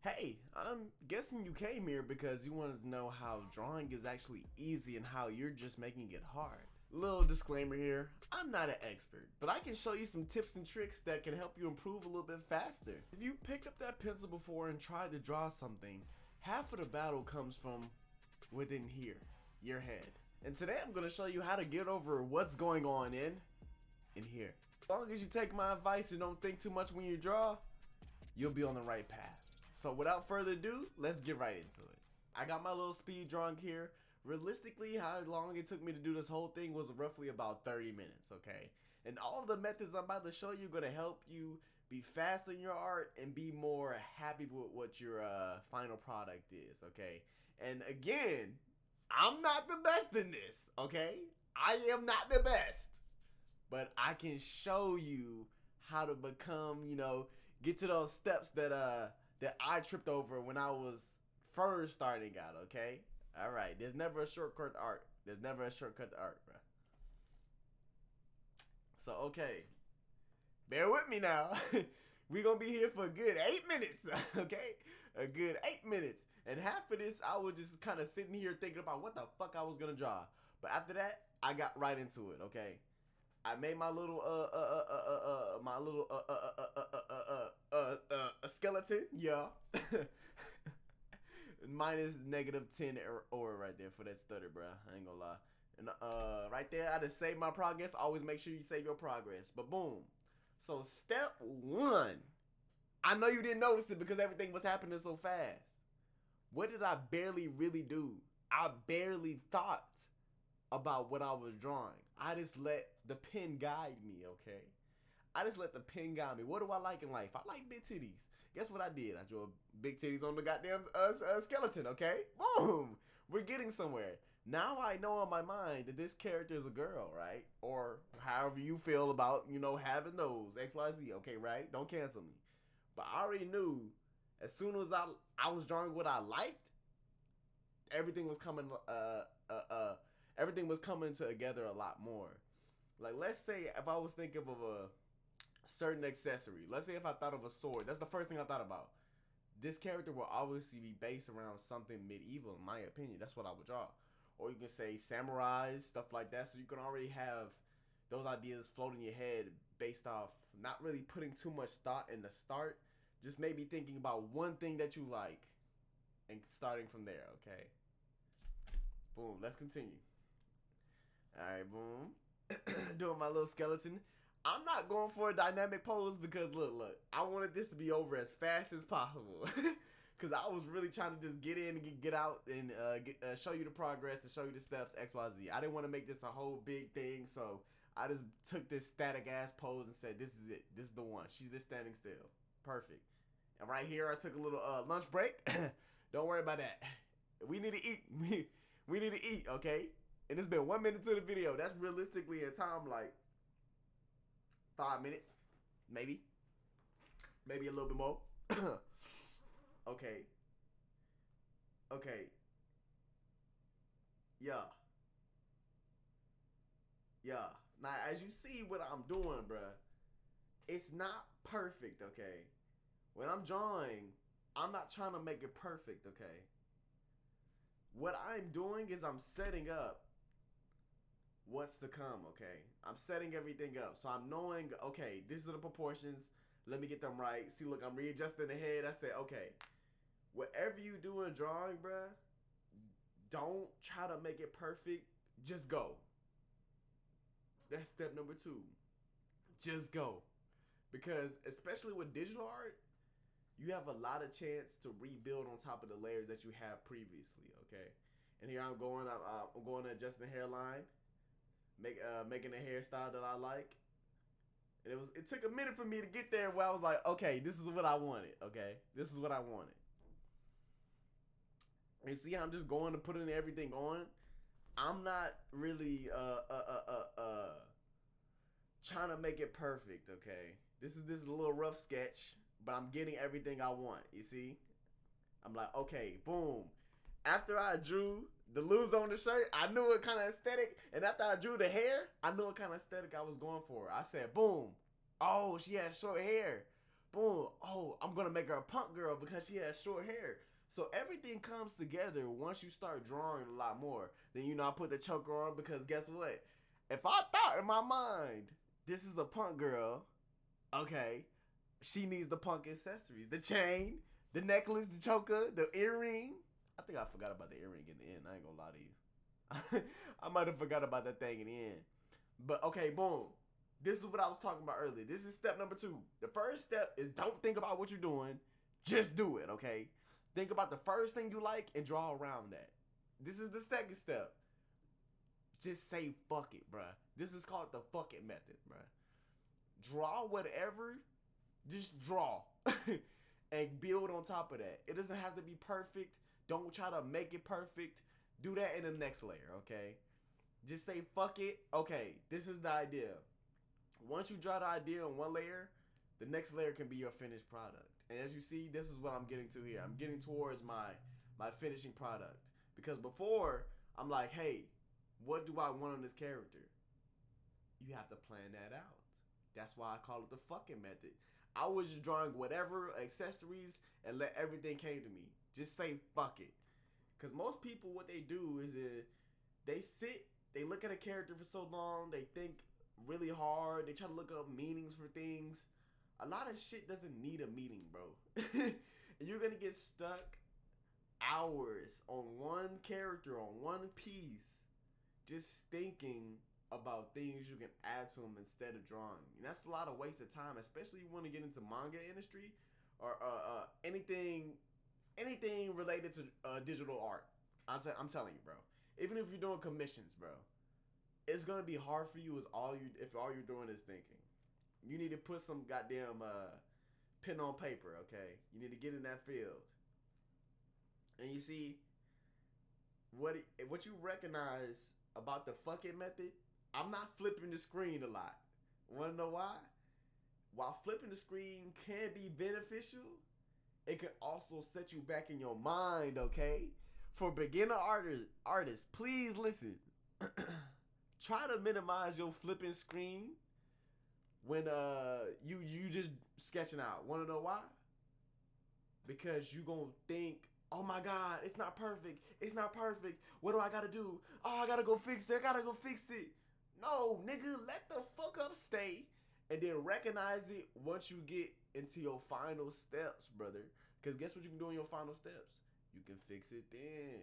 Hey, I'm guessing you came here because you wanted to know how drawing is actually easy and how you're just making it hard. Little disclaimer here, I'm not an expert, but I can show you some tips and tricks that can help you improve a little bit faster. If you picked up that pencil before and tried to draw something, half of the battle comes from within here, your head. And today I'm going to show you how to get over what's going on in here. As long as you take my advice and don't think too much when you draw, you'll be on the right path. So without further ado, let's get right into it. I got my little speed drawing here. Realistically, how long it took me to do this whole thing was roughly about 30 minutes, okay? And all of the methods I'm about to show you are gonna help you be fast in your art and be more happy with what your final product is, okay? And again, I'm not the best in this, okay? I am not the best. But I can show you how to become, get to those steps that I tripped over when I was first starting out, okay? All right, there's never a shortcut to art. There's never a shortcut to art, bro. So, okay, bear with me now. We gonna be here for a good 8 minutes, okay? A good 8 minutes. And half of this, I was just kind of sitting here thinking about what the fuck I was gonna draw. But after that, I got right into it, okay? I made my little a skeleton, yeah. Minus -10 or right there for that stutter, bro. I ain't gonna lie. And right there, I just saved my progress. Always make sure you save your progress. But boom. So step one. I know you didn't notice it because everything was happening so fast. What did I barely really do? I barely thought about what I was drawing. I just let the pen guide me, okay? I just let the pen guide me. What do I like in life? I like big titties. Guess what I did? I drew big titties on the goddamn skeleton, okay? Boom! We're getting somewhere. Now I know in my mind that this character is a girl, right? Or however you feel about, having those, XYZ, okay, right? Don't cancel me. But I already knew as soon as I was drawing what I liked, everything was coming everything was coming together a lot more. Like, let's say if I was thinking of a certain accessory. Let's say if I thought of a sword. That's the first thing I thought about. This character will obviously be based around something medieval, in my opinion. That's what I would draw. Or you can say samurais, stuff like that. So you can already have those ideas float in your head based off not really putting too much thought in the start. Just maybe thinking about one thing that you like and starting from there, okay? Boom, let's continue. Alright, boom. Doing my little skeleton. I'm not going for a dynamic pose because look, I wanted this to be over as fast as possible. Because I was really trying to just get in and get out and show you the progress and show you the steps, XYZ. I didn't want to make this a whole big thing, so I just took this static ass pose and said, this is it. This is the one. She's just standing still. Perfect. And right here, I took a little lunch break. Don't worry about that. We need to eat. We need to eat, okay? And it's been 1 minute to the video. That's realistically a time like 5 minutes, maybe a little bit more. Okay. Yeah. Now, as you see what I'm doing, bruh, it's not perfect, okay? When I'm drawing, I'm not trying to make it perfect, okay? What I'm doing is I'm setting up what's to come, okay? I'm setting everything up. So I'm knowing, okay, these are the proportions. Let me get them right. See, look, I'm readjusting the head. I said, okay, whatever you do in drawing, bruh, don't try to make it perfect. Just go. That's step number 2. Just go. Because especially with digital art, you have a lot of chance to rebuild on top of the layers that you have previously, okay? And here I'm going to adjust the hairline. Making a hairstyle that I like. And it took a minute for me to get there where I was like, okay, this is what I wanted, okay? This is what I wanted. And see how I'm just going to putting everything on? I'm not really trying to make it perfect, okay? This is a little rough sketch, but I'm getting everything I want, you see? I'm like, okay, boom. After I drew the lose on the shirt, I knew what kind of aesthetic. And after I drew the hair, I knew what kind of aesthetic I was going for. I said, boom. Oh, she has short hair. boom, oh, I'm gonna make her a punk girl because she has short hair. So everything comes together once you start drawing a lot more. Then I put the choker on because guess what? If I thought in my mind this is a punk girl, okay, she needs the punk accessories, the chain, the necklace, the choker, the earring. I think I forgot about the earring in the end. I ain't gonna lie to you. I might have forgot about that thing in the end. But okay, boom. This is what I was talking about earlier. This is step number 2. The first step is don't think about what you're doing. Just do it, okay? Think about the first thing you like and draw around that. This is the second step. Just say fuck it, bruh. This is called the fuck it method, bruh. Draw whatever. Just draw. And build on top of that. It doesn't have to be perfect. Don't try to make it perfect. Do that in the next layer, okay? Just say fuck it. Okay, this is the idea. Once you draw the idea on one layer, the next layer can be your finished product. And as you see, this is what I'm getting to here. I'm getting towards my finishing product. Because before, I'm like, hey, what do I want on this character? You have to plan that out. That's why I call it the fucking method. I was just drawing whatever accessories and let everything came to me. Just say fuck it. Because most people, what they do is they sit, they look at a character for so long, they think really hard, they try to look up meanings for things. A lot of shit doesn't need a meaning, bro. And you're gonna get stuck hours on one character, on one piece, just thinking about things you can add to them instead of drawing. And that's a lot of waste of time, especially if you want to get into manga industry or anything related to digital art. I'm telling you, bro. Even if you're doing commissions, bro, it's gonna be hard for you if all you're doing is thinking. You need to put some goddamn pen on paper, okay? You need to get in that field. And you see, what you recognize about the fuck it method, I'm not flipping the screen a lot. Wanna know why? While flipping the screen can be beneficial, it can also set you back in your mind, okay? For beginner artists, please listen. Try to minimize your flipping screen when you just sketching out. Wanna know why? Because you gonna think, oh my god, it's not perfect. It's not perfect. What do I gotta do? Oh, I gotta go fix it. No, nigga, let the fuck up stay. And then recognize it once you get into your final steps, brother. Because guess what you can do in your final steps? You can fix it then.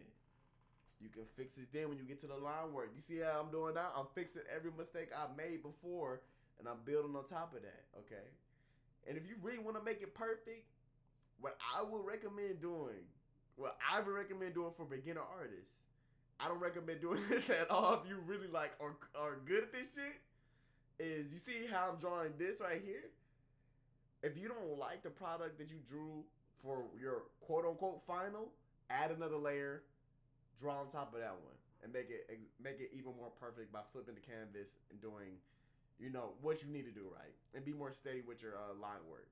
You can fix it then when you get to the line work. You see how I'm doing now? I'm fixing every mistake I made before, and I'm building on top of that, okay? And if you really want to make it perfect, what I would recommend doing for beginner artists, I don't recommend doing this at all if you really like are good at this shit, is you see how I'm drawing this right here? If you don't like the product that you drew for your quote-unquote final, add another layer, draw on top of that one, and make it even more perfect by flipping the canvas and doing, what you need to do right, and be more steady with your line work.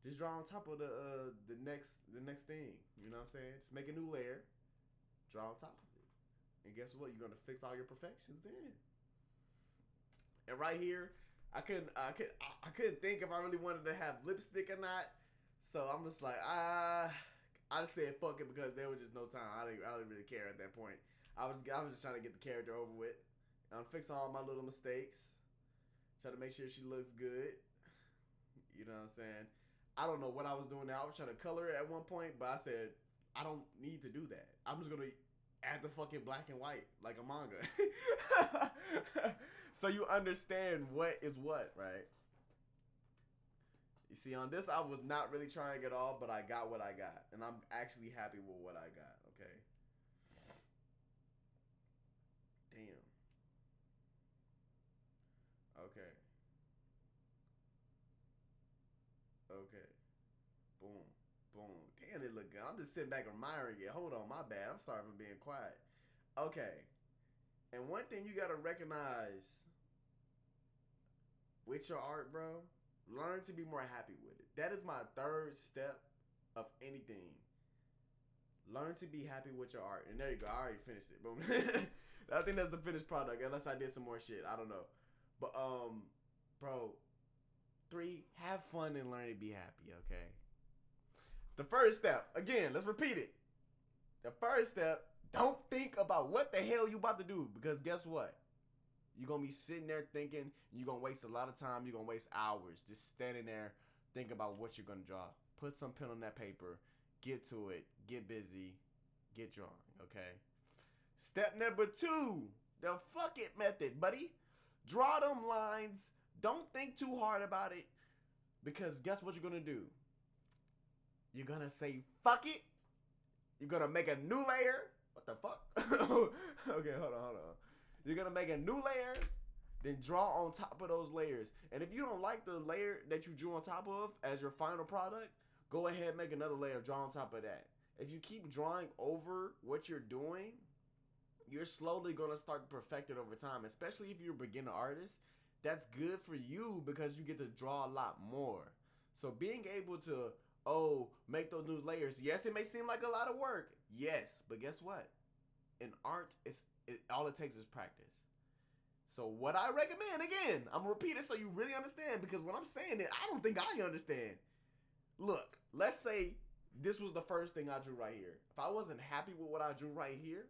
Just draw on top of the next thing. You know what I'm saying? Just make a new layer, draw on top of it, and guess what? You're gonna fix all your perfections then. And right here, I couldn't think if I really wanted to have lipstick or not. So I'm just like, I said fuck it because there was just no time. I didn't really care at that point. I was just trying to get the character over with. I'm fixing all my little mistakes. Try to make sure she looks good. You know what I'm saying? I don't know what I was doing now. I was trying to color it at one point, but I said, I don't need to do that. I'm just going to add the fucking black and white like a manga. So you understand what is what, right? You see, on this, I was not really trying at all, but I got what I got. And I'm actually happy with what I got, okay? Damn. Okay. Okay. Boom. Boom. Damn, it look good. I'm just sitting back admiring it. Hold on, my bad. I'm sorry for being quiet. Okay. And one thing you gotta recognize with your art, bro, learn to be more happy with it. That is my third step of anything. Learn to be happy with your art. And there you go. I already finished it. Boom. I think that's the finished product, unless I did some more shit. I don't know. But bro, 3, have fun and learn to be happy, okay? The first step, again, let's repeat it. The first step, don't think about what the hell you about to do, because guess what? You're going to be sitting there thinking, you're going to waste a lot of time, you're going to waste hours just standing there thinking about what you're going to draw. Put some pen on that paper, get to it, get busy, get drawing, okay? Step number 2, the fuck it method, buddy. Draw them lines. Don't think too hard about it, because guess what you're going to do? You're going to say, fuck it. You're going to make a new layer. What the fuck? Okay, hold on. You're going to make a new layer, then draw on top of those layers. And if you don't like the layer that you drew on top of as your final product, go ahead and make another layer, draw on top of that. If you keep drawing over what you're doing, you're slowly going to start to perfect it over time, especially if you're a beginner artist. That's good for you because you get to draw a lot more. So being able to, make those new layers, yes, it may seem like a lot of work. Yes, but guess what? In art, all it takes is practice. So what I recommend, again, I'm going to repeat it so you really understand, because when I'm saying it, I don't think I understand. Look, let's say this was the first thing I drew right here. If I wasn't happy with what I drew right here,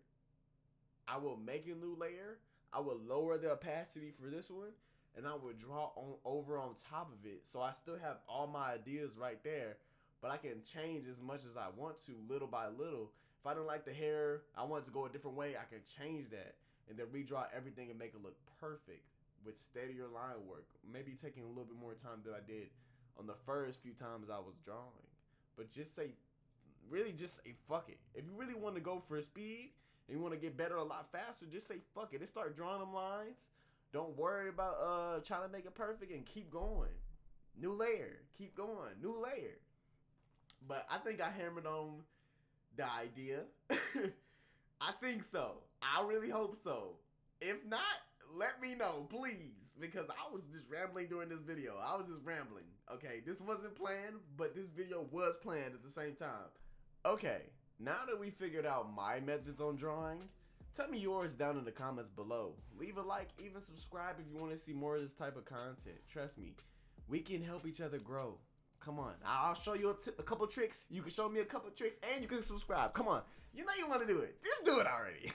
I will make a new layer. I will lower the opacity for this one, and I would draw over on top of it. So I still have all my ideas right there, but I can change as much as I want to, little by little. If I didn't like the hair, I want to go a different way, I can change that and then redraw everything and make it look perfect with steadier line work. Maybe taking a little bit more time than I did on the first few times I was drawing. But just say fuck it. If you really want to go for speed and you want to get better a lot faster, just say fuck it and start drawing them lines. Don't worry about trying to make it perfect, and keep going. New layer, keep going, new layer. But I think I hammered on the idea. I think so. I really hope so. If not, let me know, please, because I was just rambling during this video. I was just rambling. Okay, this wasn't planned, but this video was planned at the same time. Okay, now that we figured out my methods on drawing, tell me yours down in the comments below. Leave a like, even subscribe if you want to see more of this type of content. Trust me, we can help each other grow. Come on, I'll show you a couple tricks. You can show me a couple tricks, and you can subscribe. Come on, you know you want to do it. Just do it already.